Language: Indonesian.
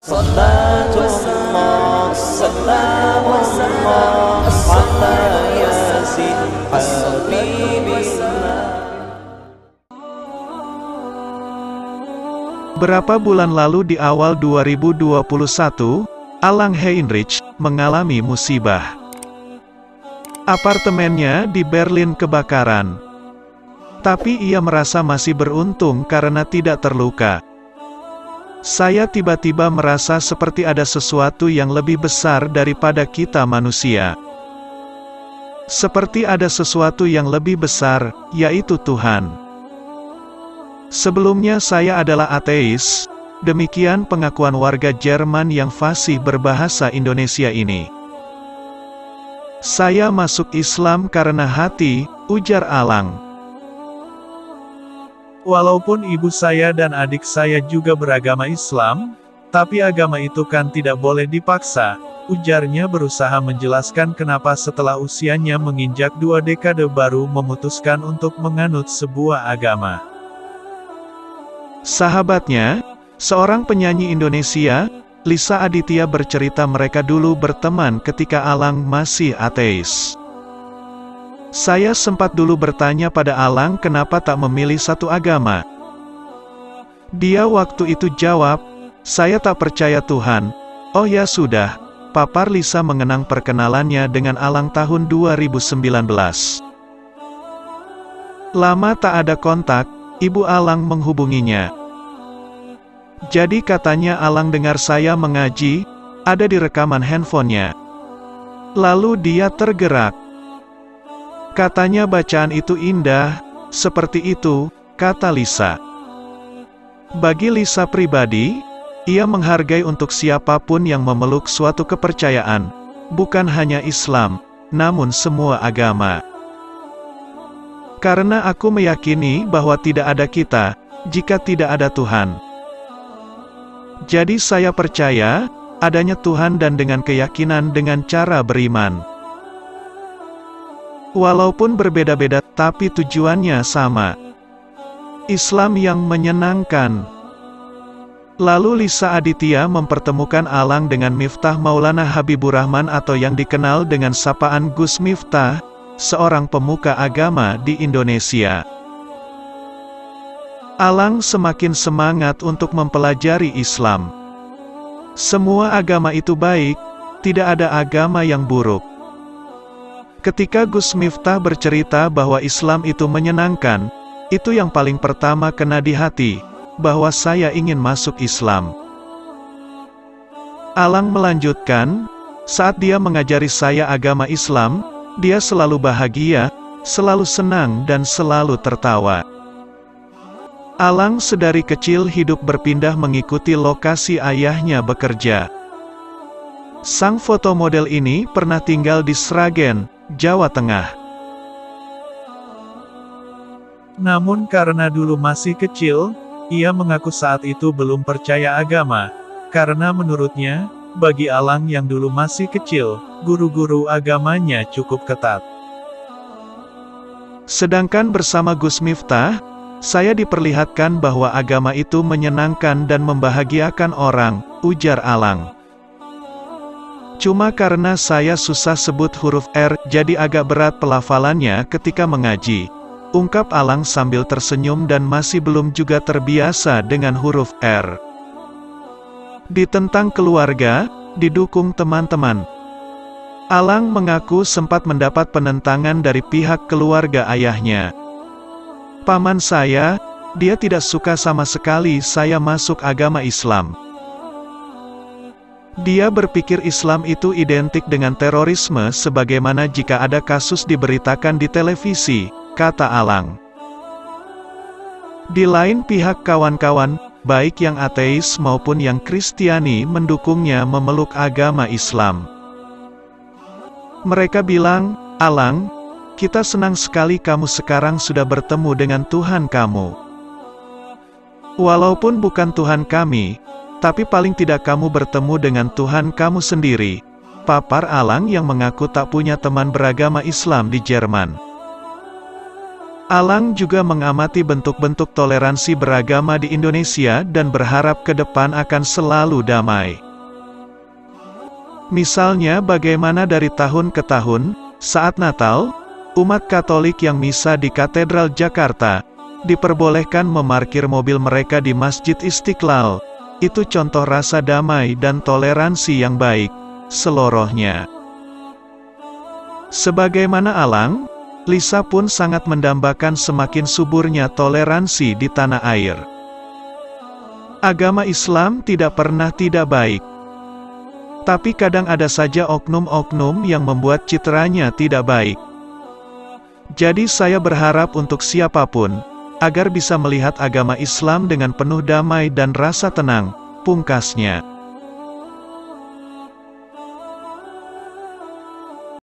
صلاة الله سلام الله على ياسين حبيب الله. Berapa bulan lalu di awal 2021, Alan Heinrich mengalami musibah. Apartemennya di Berlin kebakaran. Tapi ia merasa masih beruntung karena tidak terluka. Saya tiba-tiba merasa seperti ada sesuatu yang lebih besar daripada kita manusia. Seperti ada sesuatu yang lebih besar, yaitu Tuhan. Sebelumnya saya adalah ateis, demikian pengakuan warga Jerman yang fasih berbahasa Indonesia ini. Saya masuk Islam karena hati, ujar Alang. Walaupun ibu saya dan adik saya juga beragama Islam, tapi agama itu kan tidak boleh dipaksa, ujarnya berusaha menjelaskan kenapa setelah usianya menginjak 2 dekade baru memutuskan untuk menganut sebuah agama. Sahabatnya, seorang penyanyi Indonesia, Lisa Aditya bercerita mereka dulu berteman ketika Alang masih ateis. Saya sempat dulu bertanya pada Alang kenapa tak memilih satu agama. Dia waktu itu jawab, "Saya tak percaya Tuhan." Oh ya sudah, papar Lisa mengenang perkenalannya dengan Alang tahun 2019. Lama tak ada kontak, Ibu Alang menghubunginya. Jadi katanya Alang dengar saya mengaji, ada di rekaman handphonenya. Lalu dia tergerak. Katanya bacaan itu indah, seperti itu, kata Lisa. Bagi Lisa pribadi, ia menghargai untuk siapapun yang memeluk suatu kepercayaan, bukan hanya Islam, namun semua agama. Karena aku meyakini bahwa tidak ada kita, jika tidak ada Tuhan. Jadi saya percaya, adanya Tuhan dan dengan keyakinan dengan cara beriman. Walaupun berbeda-beda, tapi tujuannya sama. Islam yang menyenangkan. Lalu Lisa Aditya mempertemukan Alang dengan Miftah Maulana Habibur Rahman atau yang dikenal dengan sapaan Gus Miftah, seorang pemuka agama di Indonesia. Alang semakin semangat untuk mempelajari Islam. Semua agama itu baik, tidak ada agama yang buruk. Ketika Gus Miftah bercerita bahwa Islam itu menyenangkan, itu yang paling pertama kena di hati, bahwa saya ingin masuk Islam. Alang melanjutkan, saat dia mengajari saya agama Islam, dia selalu bahagia, selalu senang dan selalu tertawa. Alang sedari kecil hidup berpindah mengikuti lokasi ayahnya bekerja. Sang fotomodel ini pernah tinggal di Sragen, Jawa Tengah. Namun karena dulu masih kecil, ia mengaku saat itu belum percaya agama, karena menurutnya, bagi Alang yang dulu masih kecil, guru-guru agamanya cukup ketat. Sedangkan bersama Gus Miftah, saya diperlihatkan bahwa agama itu menyenangkan dan membahagiakan orang, ujar Alang. Cuma karena saya susah sebut huruf R, jadi agak berat pelafalannya ketika mengaji, ungkap Alang sambil tersenyum dan masih belum juga terbiasa dengan huruf R. Ditentang keluarga, didukung teman-teman. Alang mengaku sempat mendapat penentangan dari pihak keluarga ayahnya. Paman saya, dia tidak suka sama sekali saya masuk agama Islam. Dia berpikir Islam itu identik dengan terorisme sebagaimana jika ada kasus diberitakan di televisi, kata Alang. Di lain pihak kawan-kawan, baik yang ateis maupun yang Kristiani mendukungnya memeluk agama Islam. Mereka bilang, Alang, kita senang sekali kamu sekarang sudah bertemu dengan Tuhan kamu. Walaupun bukan Tuhan kami, tapi paling tidak kamu bertemu dengan Tuhan kamu sendiri, papar Alang yang mengaku tak punya teman beragama Islam di Jerman. Alang juga mengamati bentuk-bentuk toleransi beragama di Indonesia dan berharap ke depan akan selalu damai. Misalnya bagaimana dari tahun ke tahun, saat Natal, umat Katolik yang misa di Katedral Jakarta, diperbolehkan memarkir mobil mereka di Masjid Istiqlal. Itu contoh rasa damai dan toleransi yang baik, selorohnya. Sebagaimana Alang, Lisa pun sangat mendambakan semakin suburnya toleransi di tanah air. Agama Islam tidak pernah tidak baik. Tapi kadang ada saja oknum-oknum yang membuat citranya tidak baik. Jadi saya berharap untuk siapapun, agar bisa melihat agama Islam dengan penuh damai dan rasa tenang, pungkasnya.